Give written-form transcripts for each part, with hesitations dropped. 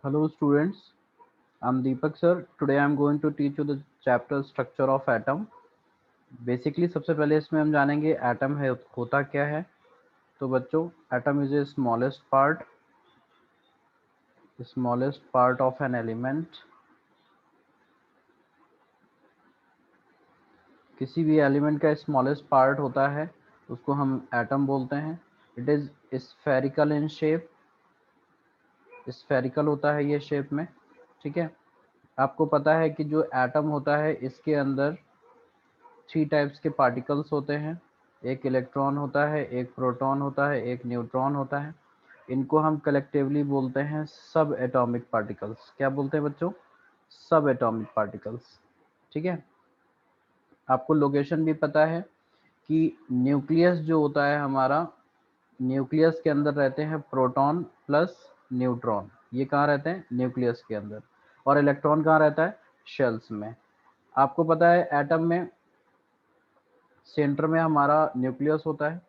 Hello students, I'm Deepak sir. Today I'm going to teach you the chapter structure of atom. Basically सबसे पहले इसमें हम जानेंगे atom है होता क्या है। तो बच्चों atom is a smallest part of an element. किसी भी एलिमेंट का स्मॉलेस्ट पार्ट होता है उसको हम एटम बोलते हैं। It is spherical in shape, spherical होता है ये शेप में। ठीक है, आपको पता है कि जो एटम होता है इसके अंदर 3 टाइप्स के पार्टिकल्स होते हैं। एक इलेक्ट्रॉन होता है, एक प्रोटॉन होता है, एक न्यूट्रॉन होता है। इनको हम कलेक्टिवली बोलते हैं सब एटॉमिक पार्टिकल्स। क्या बोलते हैं बच्चों? सब एटॉमिक पार्टिकल्स। ठीक है, आपको लोकेशन भी पता है कि न्यूक्लियस जो होता है हमारा, न्यूक्लियस के अंदर रहते हैं प्रोटॉन प्लस न्यूट्रॉन। ये कहाँ रहते हैं? न्यूक्लियस के अंदर। और इलेक्ट्रॉन कहाँ रहता है? शेल्स में। आपको पता है एटम में सेंटर में हमारा न्यूक्लियस होता है,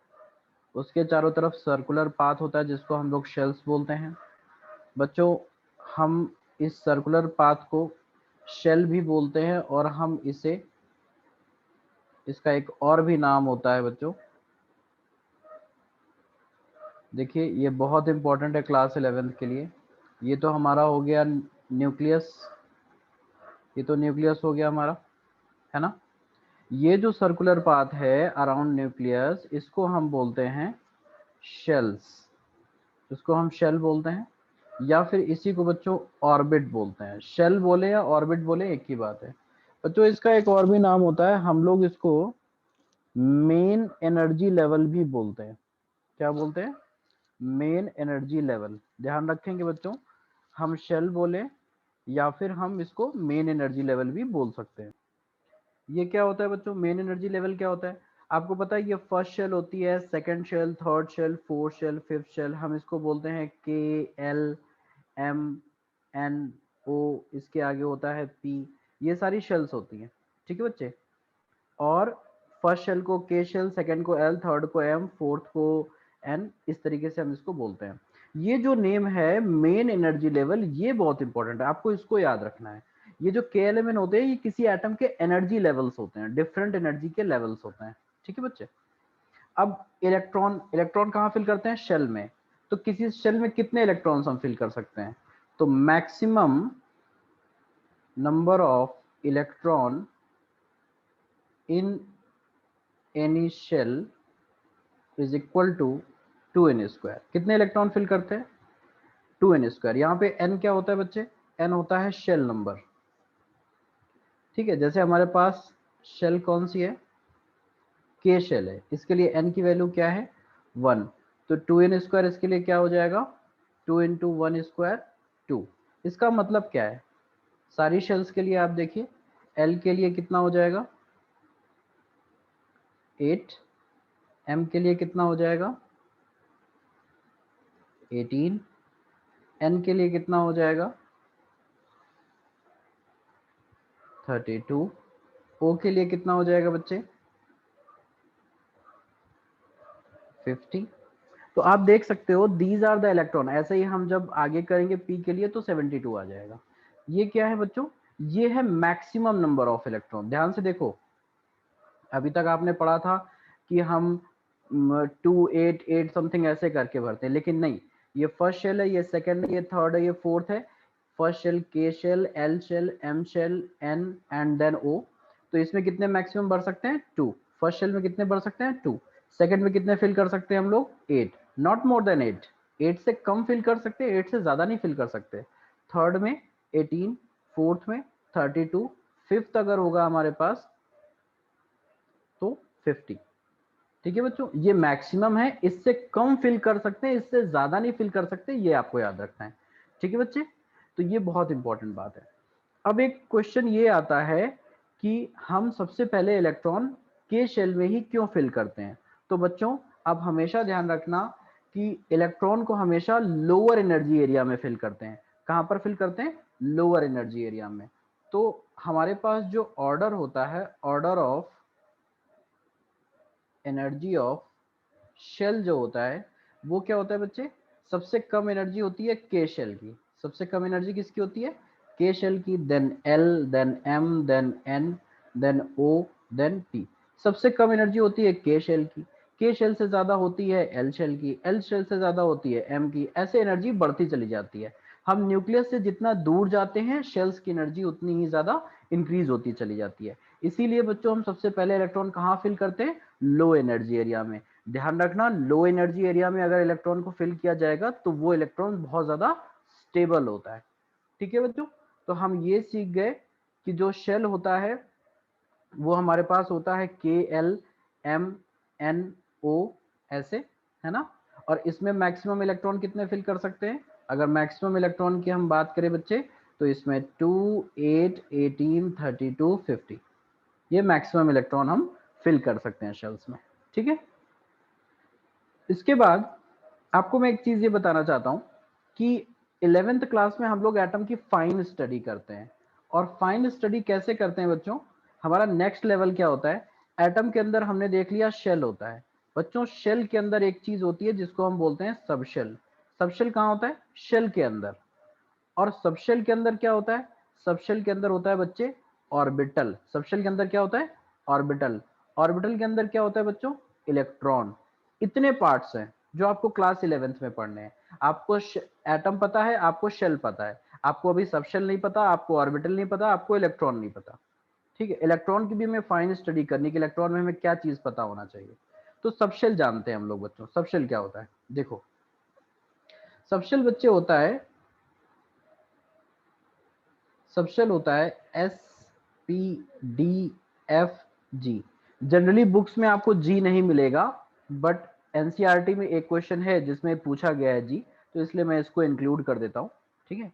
उसके चारों तरफ सर्कुलर पाथ होता है जिसको हम लोग शेल्स बोलते हैं। बच्चों हम इस सर्कुलर पाथ को शेल भी बोलते हैं और हम इसे, इसका एक और भी नाम होता है बच्चों। देखिए ये बहुत इंपॉर्टेंट है क्लास 11th के लिए। ये तो हमारा हो गया न्यूक्लियस, ये तो न्यूक्लियस हो गया हमारा, है ना। ये जो सर्कुलर पाथ है अराउंड न्यूक्लियस, इसको हम बोलते हैं शेल्स। इसको हम शेल बोलते हैं, या फिर इसी को बच्चों ऑर्बिट बोलते हैं। शेल बोले या ऑर्बिट बोले एक ही बात है। बच्चों इसका एक और भी नाम होता है, हम लोग इसको मेन एनर्जी लेवल भी बोलते हैं। क्या बोलते हैं? Main energy level. ध्यान रखेंगे बच्चों, हम शेल बोले या फिर हम इसको मेन एनर्जी लेवल भी बोल सकते हैं। ये क्या होता है बच्चों? मेन एनर्जी लेवल क्या होता है? आपको पता है ये फर्स्ट शेल होती है, second shell, third shell, fourth shell, fifth shell. हम इसको बोलते हैं के, एल, एम, एन, ओ, इसके आगे होता है पी। ये सारी शेल्स होती हैं। ठीक है बच्चे। और फर्स्ट शेल को के शेल, सेकंड को एल, थर्ड को एम, फोर्थ को एन, इस तरीके से हम इसको बोलते हैं। ये जो नेम है मेन एनर्जी लेवल, ये बहुत इंपॉर्टेंट है, आपको इसको याद रखना है। ये जो के एल एम एन होते हैं ये किसी एटम के एनर्जी लेवल्स होते हैं, डिफरेंट एनर्जी के लेवल्स होते हैं। ठीक है बच्चे। अब इलेक्ट्रॉन, इलेक्ट्रॉन कहाँ फिल करते हैं? शेल में। तो किसी शेल में कितने इलेक्ट्रॉन्स हम फिल कर सकते हैं? तो maximum number of electron in any shell is equal to 2n²। कितने इलेक्ट्रॉन फिल करते हैं? 2n²। यहाँ पे n क्या होता है बच्चे? n होता है शेल नंबर। ठीक है, जैसे हमारे पास शेल कौन सी है? के शेल है, इसके लिए n की वैल्यू क्या है? 1। तो 2n² इसके लिए क्या हो जाएगा? 2 इंटू 1², 2। इसका मतलब क्या है? सारी शेल्स के लिए आप देखिए, l के लिए कितना हो जाएगा? 8। m के लिए कितना हो जाएगा? 18। n के लिए कितना हो जाएगा? 32। o के लिए कितना हो जाएगा बच्चे? 50। तो आप देख सकते हो दीज आर द इलेक्ट्रॉन। ऐसे ही हम जब आगे करेंगे p के लिए तो 72 आ जाएगा। ये क्या है बच्चों? ये है मैक्सिमम नंबर ऑफ इलेक्ट्रॉन। ध्यान से देखो, अभी तक आपने पढ़ा था कि हम 2, 8, 8 समथिंग ऐसे करके भरते हैं, लेकिन नहीं, ये फर्स्ट शेल है, ये सेकंड है, ये थर्ड है, ये फोर्थ है। First shell K shell, L shell, M shell, N and then O. तो इसमें कितने मैक्सिमम भर सकते हैं? 2। फर्स्ट शेल में कितने भर सकते हैं? 2। सेकंड में कितने फिल कर सकते हैं हम लोग? 8। Not more than 8। 8 से कम फिल कर सकते हैं, 8 से ज्यादा नहीं फिल कर सकते। थर्ड में 18, फोर्थ में 32, फिफ्थ अगर होगा हमारे पास तो 50। ठीक है बच्चों, ये मैक्सिमम है, इससे कम फिल कर सकते हैं, इससे ज्यादा नहीं फिल कर सकते, ये आपको याद रखना है। ठीक है बच्चे, तो ये बहुत इंपॉर्टेंट बात है। अब एक क्वेश्चन ये आता है कि हम सबसे पहले इलेक्ट्रॉन के शेल में ही क्यों फिल करते हैं? तो बच्चों आप हमेशा ध्यान रखना कि इलेक्ट्रॉन को हमेशा लोअर एनर्जी एरिया में फिल करते हैं। कहां पर फिल करते हैं? लोअर एनर्जी एरिया में। तो हमारे पास जो ऑर्डर होता है, order of energy of shell जो होता है वो क्या होता है बच्चे? सबसे कम एनर्जी होती है के शेल की, सबसे कम एनर्जी किसकी होती है? के शेल की, then L, then M, then N, then O, then P. सबसे कम एनर्जी होती है के शेल की, के शेल से ज्यादा होती है एल शेल की, एल शेल से ज्यादा होती है एम की, ऐसे एनर्जी बढ़ती चली जाती है। हम न्यूक्लियस से जितना दूर जाते हैं शेल्स की एनर्जी उतनी ही ज्यादा इंक्रीज होती चली जाती है। इसीलिए बच्चों हम सबसे पहले इलेक्ट्रॉन कहाँ फिल करते हैं? लो एनर्जी एरिया में। ध्यान रखना, लो एनर्जी एरिया में अगर इलेक्ट्रॉन को फिल किया जाएगा तो वो इलेक्ट्रॉन बहुत ज्यादा स्टेबल होता है। ठीक है बच्चों, तो हम ये सीख गए कि जो शेल होता है वो हमारे पास होता है के एल एम एन ओ ऐसे, है ना। और इसमें मैक्सिमम इलेक्ट्रॉन कितने फिल कर सकते हैं? अगर मैक्सिमम इलेक्ट्रॉन की हम बात करें बच्चे, तो इसमें 2, 8, 18, 32, 50, ये मैक्सिमम इलेक्ट्रॉन हम फिल कर सकते हैं शेल्स में। ठीक है, इसके बाद आपको मैं एक चीज ये बताना चाहता हूं कि 11th क्लास में हम लोग एटम की फाइन स्टडी करते हैं। और फाइन स्टडी कैसे करते हैं बच्चों? हमारा नेक्स्ट लेवल क्या होता है? एटम के अंदर हमने देख लिया शेल होता है बच्चों, शेल के अंदर एक चीज होती है जिसको हम बोलते हैं सबशेल। सबशेल कहाँ होता है? शेल के अंदर। और सबशेल के अंदर क्या होता है? सबशेल के अंदर होता है बच्चे ऑर्बिटल। सबशेल के अंदर क्या होता है? ऑर्बिटल। ऑर्बिटल के अंदर क्या होता है बच्चों? इलेक्ट्रॉन। इतने पार्ट्स हैं जो आपको क्लास 11th में पढ़ने हैं। आपको एटम पता है, आपको शेल पता है, आपको अभी सबशेल नहीं पता, आपको ऑर्बिटल नहीं पता, आपको इलेक्ट्रॉन नहीं पता। ठीक है, इलेक्ट्रॉन की भी हमें फाइन स्टडी करनी कि इलेक्ट्रॉन में हमें क्या चीज पता होना चाहिए। तो सबशेल जानते हैं हम लोग बच्चों। सबशेल क्या होता है? देखो, सबशेल बच्चे होता है, सबशेल होता है S P D F G. Generally books में आपको जी नहीं मिलेगा, बट एनसीईआरटी में एक क्वेश्चन है जिसमें पूछा गया है जी, तो इसलिए मैं इसको इंक्लूड कर देता हूं। ठीक है,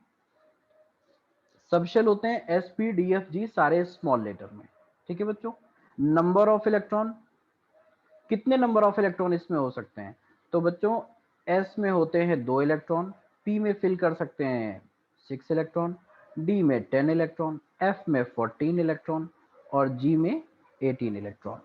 सबशेल होते हैं S P D F G, सारे स्मॉल लेटर में। ठीक है बच्चों, नंबर ऑफ इलेक्ट्रॉन, कितने नंबर ऑफ इलेक्ट्रॉन इसमें हो सकते हैं? तो बच्चों एस में होते हैं 2 इलेक्ट्रॉन, पी में फिल कर सकते हैं 6 इलेक्ट्रॉन, डी में 10 इलेक्ट्रॉन, एफ में 14 इलेक्ट्रॉन और जी में 18 इलेक्ट्रॉन।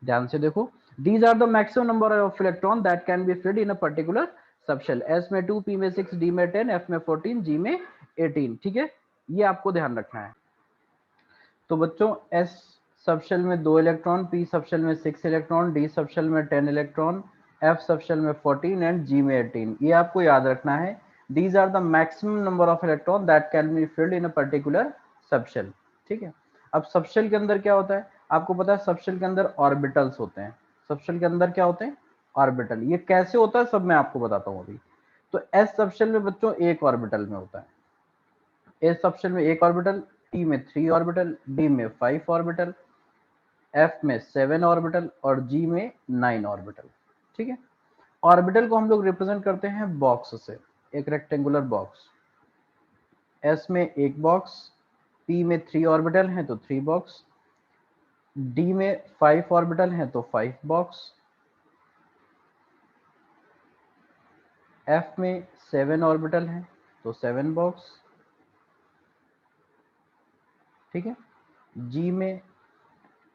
ध्यान से देखो, these are the maximum number of electron that can be filled in a particular subshell. S में 2, पी में 6, डी में 10, एफ में 14, जी में 18। ठीक है, ये आपको ध्यान रखना है। तो बच्चों एस सबशेल में 2 इलेक्ट्रॉन, पी सबशेल में 6 इलेक्ट्रॉन, डी सबशेल में 10 इलेक्ट्रॉन, एफ सबशेल में 14 एंड जी में 18। ये आपको याद रखना है। These are the maximum number of electron that can be filled in a particular subshell. ठीक है, अब सबशेल के अंदर क्या होता है? आपको पता है सबशेल के अंदर ऑर्बिटल्स होते हैं। सबशेल के अंदर क्या होते हैं? ऑर्बिटल। ये कैसे होता है सब मैं आपको बताता हूँ अभी। तो एस सबशेल में बच्चों एक ऑर्बिटल में होता है, एस सबशेल में एक ऑर्बिटल, टी में 3 ऑर्बिटल, डी में 5 ऑर्बिटल, एफ में 7 ऑर्बिटल और जी में 9 ऑर्बिटल। ठीक है, ऑर्बिटल को हम लोग रिप्रेजेंट करते हैं बॉक्स से, एक रेक्टेंगुलर बॉक्स। एस में एक बॉक्स, पी में 3 ऑर्बिटल हैं तो 3 बॉक्स, डी में 5 ऑर्बिटल हैं तो 5 बॉक्स, एफ में 7 ऑर्बिटल हैं तो 7 बॉक्स। ठीक है, जी में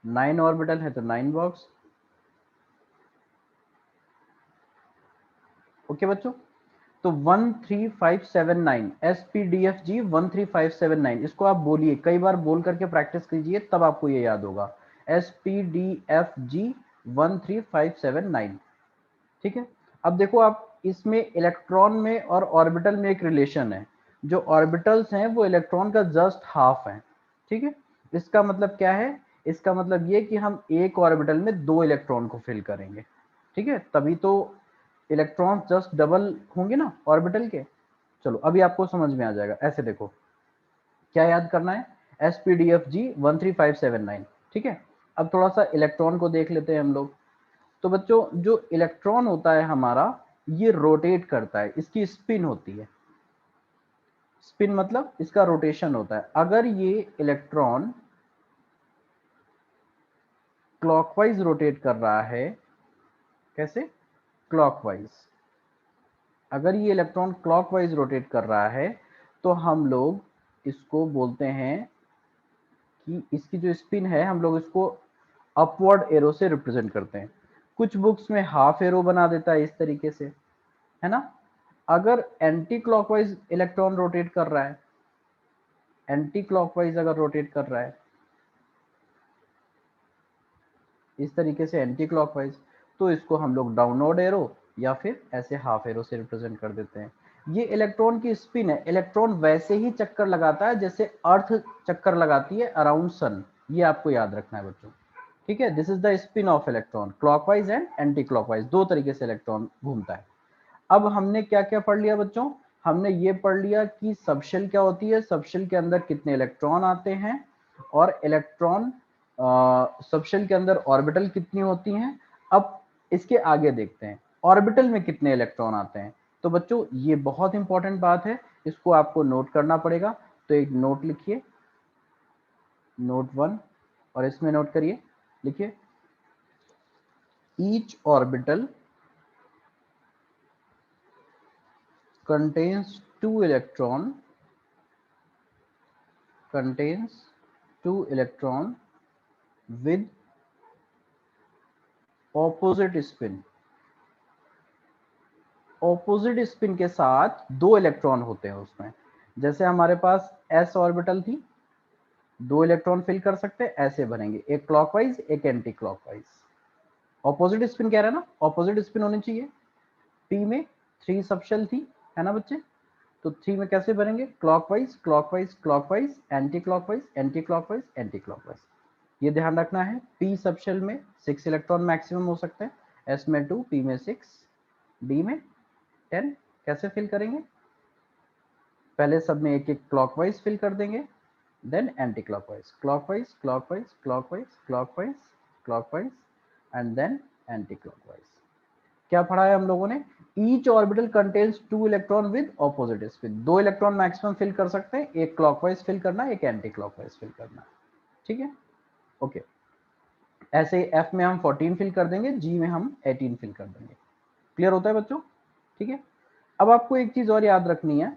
9 ऑर्बिटल है तो 9 बॉक्स। ओके बच्चों, तो 13579 SPDFG 13579, इसको आप बोलिए, कई बार बोल करके प्रैक्टिस कीजिए तब आपको ये याद होगा। SPDFG 13579। ठीक है, अब देखो आप, इसमें इलेक्ट्रॉन में और ऑर्बिटल में एक रिलेशन है। जो ऑर्बिटल्स हैं वो इलेक्ट्रॉन का जस्ट हाफ है। ठीक है, इसका मतलब क्या है? इसका मतलब ये कि हम एक ऑर्बिटल में 2 इलेक्ट्रॉन को फिल करेंगे। ठीक है, तभी तो इलेक्ट्रॉन जस्ट डबल होंगे ना ऑर्बिटल के। चलो अभी आपको समझ में आ जाएगा। ऐसे देखो, क्या याद करना है? SPDFG 13579। ठीक है, अब थोड़ा सा इलेक्ट्रॉन को देख लेते हैं हम लोग। तो बच्चों जो इलेक्ट्रॉन होता है हमारा, ये रोटेट करता है, इसकी स्पिन होती है। स्पिन मतलब इसका रोटेशन होता है। अगर ये इलेक्ट्रॉन क्लॉकवाइज रोटेट कर रहा है, कैसे? क्लॉकवाइज। अगर ये इलेक्ट्रॉन क्लॉकवाइज रोटेट कर रहा है तो हम लोग इसको बोलते हैं कि इसकी जो स्पिन है हम लोग इसको अपवर्ड एरो से रिप्रेजेंट करते हैं। कुछ बुक्स में हाफ एरो बना देता है इस तरीके से, है ना। अगर एंटी क्लॉकवाइज इलेक्ट्रॉन रोटेट कर रहा है, एंटी क्लॉकवाइज अगर रोटेट कर रहा है इस तरीके से एंटी क्लॉकवाइज, तो इसको हम लोग डाउनवर्ड एरो या फिर ऐसे हाफ एरो से रिप्रेजेंट कर देते हैं। ये इलेक्ट्रॉन की स्पिन है, इलेक्ट्रॉन वैसे ही चक्कर लगाता है जैसे अर्थ चक्कर लगाती है अराउंड सन, ये आपको याद रखना है बच्चों, ठीक है। This is the spin off electron, clockwise and anti clockwise, दो तरीके से इलेक्ट्रॉन घूमता है। अब हमने क्या क्या पढ़ लिया बच्चों, हमने ये पढ़ लिया कि सबशेल क्या होती है, सबशेल के अंदर कितने इलेक्ट्रॉन आते हैं, और इलेक्ट्रॉन सबशेल के अंदर ऑर्बिटल कितनी होती हैं। अब इसके आगे देखते हैं ऑर्बिटल में कितने इलेक्ट्रॉन आते हैं। तो बच्चों ये बहुत इंपॉर्टेंट बात है, इसको आपको नोट करना पड़ेगा। तो एक नोट लिखिए, नोट 1, और इसमें नोट करिए, लिखिए each orbital contains two electron with opposite spin। Opposite spin के साथ दो इलेक्ट्रॉन होते हैं उसमें। जैसे हमारे पास s ऑर्बिटल थी, दो इलेक्ट्रॉन फिल कर सकते हैं, ऐसे बनेंगे, एक क्लॉकवाइज एक एंटी क्लॉकवाइज। ऑपोजिट स्पिन कह रहे हैं ना, ऑपोजिट स्पिन होनी चाहिए। p में 3 सबशेल थी, है ना बच्चे, तो 3 में कैसे बनेंगे, clockwise clockwise clockwise, anti clockwise anti clockwise anti clockwise. ये ध्यान रखना है। p सबशेल में 6 इलेक्ट्रॉन मैक्सिमम हो सकते हैं, s में 2, p में 6, d में 10। कैसे फिल करेंगे, पहले सब में एक एक क्लॉकवाइज फिल कर देंगे, then anti clockwise, clockwise clockwise clockwise clockwise clockwise and then anti clockwise. क्या पढ़ा है हम लोगों ने, each orbital contains 2 electron with opposite spin. 2 electron maximum fill कर सकते हैं, एक क्लॉकवाइज फिल करना, एक एंटी क्लॉकवाइज फिल करना, ठीक है, ओके। ऐसे एफ में हम 14 फिल कर देंगे, जी में हम 18 फिल कर देंगे। क्लियर होता है बच्चों, ठीक है। अब आपको एक चीज और याद रखनी है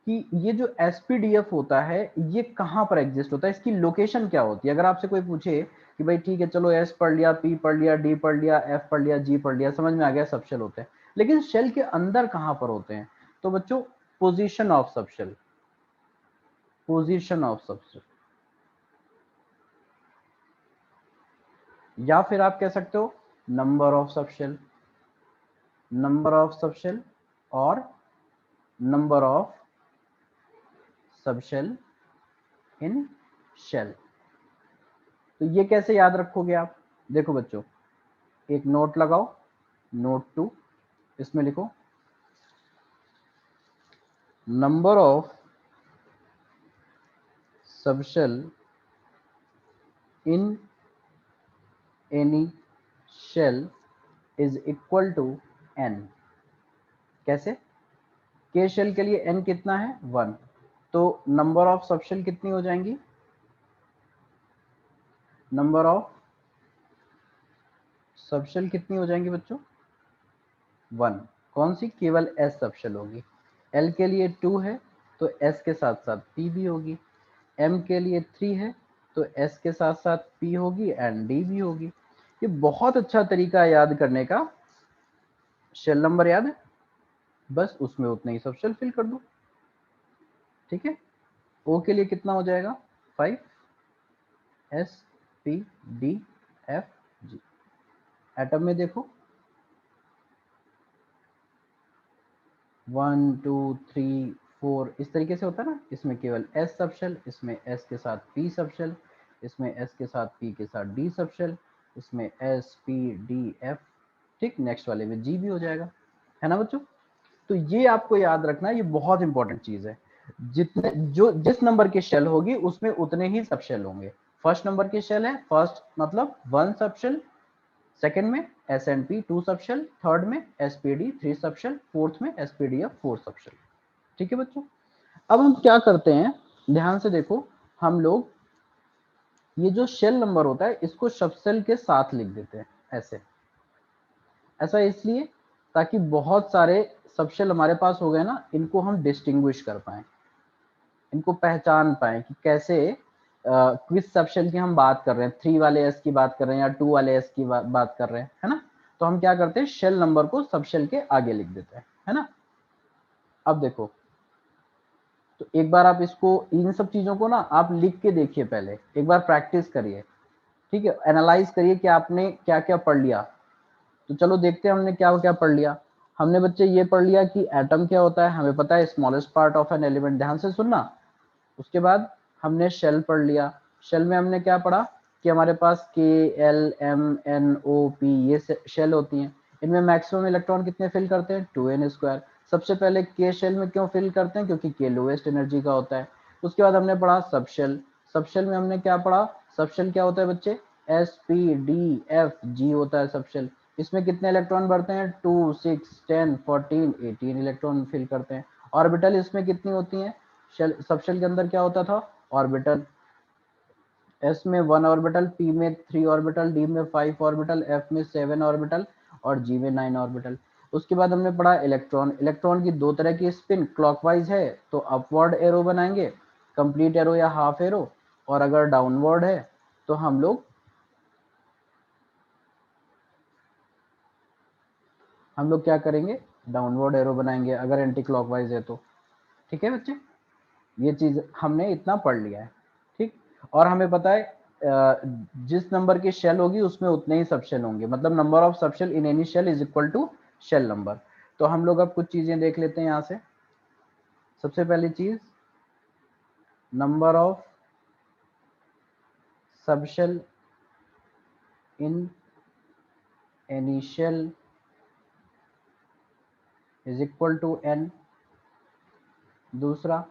कि ये जो एसपीडीएफ होता है ये कहाँ पर एग्जिस्ट होता है, इसकी लोकेशन क्या होती है। अगर आपसे कोई पूछे कि भाई ठीक है चलो एस पढ़ लिया, पी पढ़ लिया, डी पढ़ लिया, एफ पढ़ लिया, जी पढ़ लिया, समझ में आ गया सब शेल होते हैं, लेकिन शेल के अंदर कहाँ पर होते हैं, तो बच्चों position of subshell, position of subshell, या फिर आप कह सकते हो number of subshell, number of subshell और number of subshell in shell. तो ये कैसे याद रखोगे आप, देखो बच्चों एक नोट लगाओ, नोट 2, इसमें लिखो number of subshell in any shell is equal to n। कैसे, के शेल के लिए n कितना है 1, तो नंबर ऑफ सबशेल कितनी हो जाएंगी, नंबर ऑफ सबशेल कितनी हो जाएंगी बच्चों 1। कौन सी, केवल s सबशेल होगी। l के लिए 2 है तो s के साथ साथ p भी होगी, m के लिए 3 है तो s के साथ साथ p होगी एंड d भी होगी। ये बहुत अच्छा तरीका है याद करने का, शेल नंबर याद है, बस उसमें उतने ही सबशेल फिल कर दो, ठीक है। O के लिए कितना हो जाएगा 5, S P D F G। Atom में देखो 1 2 3 4 इस तरीके से होता है ना, इसमें केवल S सबशेल, इसमें S के साथ P सबशेल, इसमें S के साथ P के साथ D सबशेल, इसमें S P D F, ठीक। नेक्स्ट वाले में G भी हो जाएगा, है ना बच्चों। तो ये आपको याद रखना है, ये बहुत इंपॉर्टेंट चीज है। जितने जो जिस नंबर की शेल होगी उसमें उतने ही सबशेल होंगे। फर्स्ट नंबर की शेल है, फर्स्ट मतलब 1 सबशेल, सेकंड में S and P 2 subshell, third में एसपीडी 3 सबशेल, फोर्थ में एसपीडीएफ 4 सबशेल, ठीक है बच्चों। अब हम क्या करते हैं, ध्यान से देखो, हम लोग ये जो शेल नंबर होता है इसको सबशेल के साथ लिख देते हैं ऐसे। ऐसा इसलिए ताकि बहुत सारे सबशेल हमारे पास हो गए ना, इनको हम डिस्टिंग्विश कर पाए, इनको पहचान पाए कि कैसे किस सबशेल की हम बात कर रहे हैं, 3 वाले एस की बात कर रहे हैं या 2 वाले एस की बात कर रहे हैं, है ना। तो हम क्या करते हैं, शेल नंबर को सबशेल के आगे लिख देते हैं, है ना। अब देखो, तो एक बार आप इसको, इन सब चीजों को ना आप लिख के देखिए, पहले एक बार प्रैक्टिस करिए, ठीक है, एनालाइज करिए कि आपने क्या क्या पढ़ लिया। तो चलो देखते हैं हमने क्या क्या पढ़ लिया। हमने बच्चे ये पढ़ लिया कि एटम क्या होता है, हमें पता है smallest part of an element, ध्यान से सुनना। उसके बाद हमने शेल पढ़ लिया। शेल में हमने क्या पढ़ा कि हमारे पास K L M N O P ये शेल होती हैं। इनमें मैक्सिमम इलेक्ट्रॉन कितने फिल करते हैं, 2n²। सबसे पहले के शेल में क्यों फिल करते हैं, क्योंकि के लोएस्ट एनर्जी का होता है। उसके बाद हमने पढ़ा सब शेल। सब शेल में हमने क्या पढ़ा, सब शेल क्या होता है बच्चे, sp d f g होता है सब शेल। इसमें कितने इलेक्ट्रॉन बढ़ते हैं, 2 6 10 14 18 इलेक्ट्रॉन फिल करते हैं। ऑर्बिटल इसमें कितनी होती हैं, शेल, सब शेल के अंदर क्या होता था, ऑर्बिटल। s में 1 ऑर्बिटल, p में 3 ऑर्बिटल, d में 5 ऑर्बिटल, f में 7 ऑर्बिटल और g में 9 ऑर्बिटल। उसके बाद हमने पढ़ा इलेक्ट्रॉन। इलेक्ट्रॉन की दो तरह की स्पिन, क्लॉकवाइज है तो अपवर्ड एरो बनाएंगे, कंप्लीट एरो या हाफ एरो, और अगर डाउनवर्ड है तो हम लोग क्या करेंगे, डाउनवर्ड एरो बनाएंगे अगर एंटी क्लॉकवाइज है तो। ठीक है बच्चे, ये चीज हमने इतना पढ़ लिया है। ठीक, और हमें पता है जिस नंबर की शेल होगी उसमें उतने ही सब शेल होंगे, मतलब number of subshell in any shell is equal to shell number. तो हम लोग अब कुछ चीजें देख लेते हैं यहाँ से। सबसे पहली चीज, number of subshell in any shell is equal to n। दूसरा,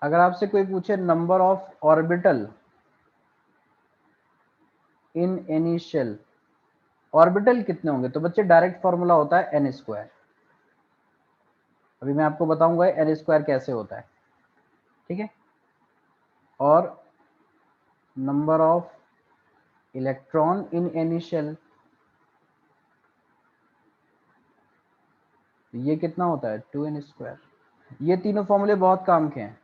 अगर आपसे कोई पूछे number of orbital in any shell, orbital कितने होंगे, तो बच्चे डायरेक्ट फॉर्मूला होता है n²। अभी मैं आपको बताऊंगा n² कैसे होता है, ठीक है। और number of electron in any shell, ये कितना होता है, 2n²। ये तीनों फॉर्मूले बहुत काम के हैं।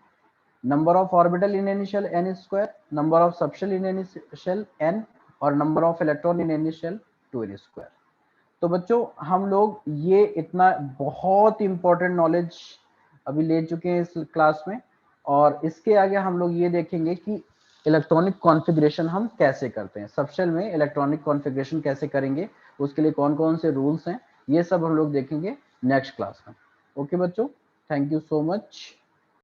Number of orbital in any shell n², number of subshell in any shell n, और number of electron in any shell 2n²। तो बच्चों हम लोग ये इतना बहुत इंपॉर्टेंट नॉलेज अभी ले चुके हैं इस क्लास में, और इसके आगे हम लोग ये देखेंगे कि इलेक्ट्रॉनिक कॉन्फ़िगरेशन हम कैसे करते हैं, सबशेल में इलेक्ट्रॉनिक कॉन्फ़िगरेशन कैसे करेंगे, उसके लिए कौन कौन से रूल्स हैं, ये सब हम लोग देखेंगे नेक्स्ट क्लास में। ओके बच्चों, थैंक यू सो मच।